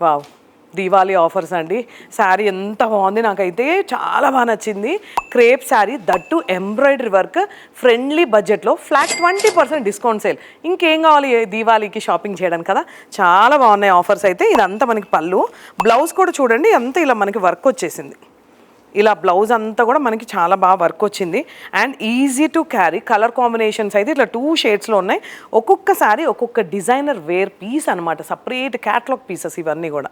Wow! Diwali offers అండి. శారీ ఎంత బాగుంది, నాకైతే చాలా బాగా నచ్చింది. Crepe sari, that embroidery work, friendly బడ్జెట్లో ఫ్లాట్ 20% డిస్కౌంట్ సేల్. ఇంకేం కావాలి దీవాళీకి షాపింగ్ చేయడానికి కదా. చాలా బాగున్నాయి ఆఫర్స్ అయితే. ఇదంతా మనకి పళ్ళు, బ్లౌజ్ కూడా చూడండి అంతా ఇలా మనకి వర్క్ వచ్చేసింది. ఇలా బ్లౌజ్ అంతా కూడా మనకి చాలా బాగా వర్క్ వచ్చింది and easy to carry. Colour combinations అయితే ఇట్లా 2 షేడ్స్లో ఉన్నాయి. ఒక్కొక్క శారీ ఒక్కొక్క డిజైనర్ వేర్ పీస్ అనమాట, సపరేట్ క్యాట్లాగ్ పీసెస్ ఇవన్నీ కూడా.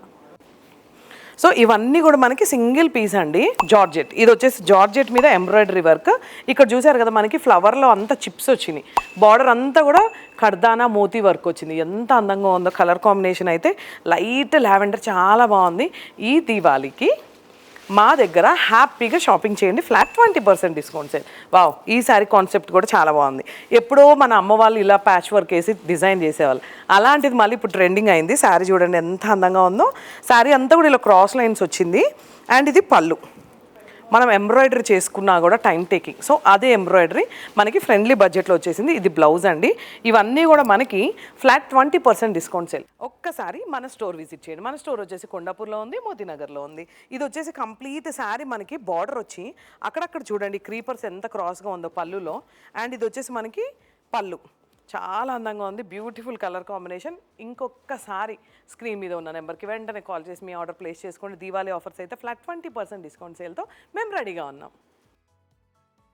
సో ఇవన్నీ కూడా మనకి సింగిల్ పీస్ అండి. జార్జెట్, ఇది వచ్చేసి జార్జెట్ మీద ఎంబ్రాయిడరీ వర్క్. ఇక్కడ చూసారు కదా మనకి ఫ్లవర్లో అంతా చిప్స్ వచ్చినాయి. బార్డర్ అంతా కూడా కర్దానా మోతీ వర్క్ వచ్చింది. ఎంత అందంగా ఉందో. కలర్ కాంబినేషన్ అయితే లైట్ లావెండర్, చాలా బాగుంది. ఈ దీవాళీకి మా దగ్గర హ్యాపీగా షాపింగ్ చేయండి. Flat 20% discount sale. వావ్! ఈ శారీ కాన్సెప్ట్ కూడా చాలా బాగుంది. ఎప్పుడో మన అమ్మ వాళ్ళు ఇలా ప్యాచ్ వర్క్ వేసి డిజైన్ చేసేవాళ్ళు, అలాంటిది మళ్ళీ ఇప్పుడు ట్రెండింగ్ అయింది. శారీ చూడండి ఎంత అందంగా ఉందో. శారీ అంతా కూడా ఇలా క్రాస్ లైన్స్ వచ్చింది అండ్ ఇది పళ్ళు. మనం ఎంబ్రాయిడరీ చేసుకున్నా కూడా టైం టేకింగ్. సో అదే ఎంబ్రాయిడరీ మనకి ఫ్రెండ్లీ బడ్జెట్లో వచ్చేసింది. ఇది బ్లౌజ్ అండి. ఇవన్నీ కూడా మనకి ఫ్లాట్ 20% డిస్కౌంట్ సేల్. ఒక్కసారి మన స్టోర్ విజిట్ చేయండి. మన స్టోర్ వచ్చేసి కొండాపూర్లో ఉంది, మోతీనగర్లో ఉంది. ఇది వచ్చేసి కంప్లీట్ శారీ మనకి బార్డర్ వచ్చి అక్కడక్కడ చూడండి క్రీపర్స్ ఎంత క్రాస్గా ఉందో పళ్ళులో. అండ్ ఇది వచ్చేసి మనకి పళ్ళు చాలా అందంగా ఉంది. Beautiful colour combination. ఇంకొకసారి స్క్రీన్ మీద ఉన్న నెంబర్కి వెంటనే కాల్ చేసి మీ ఆర్డర్ ప్లేస్ చేసుకోండి. దీవాళీ ఆఫర్స్ అయితే ఫ్లాట్ 20% డిస్కౌంట్ సేల్తో మేము రెడీగా ఉన్నాం.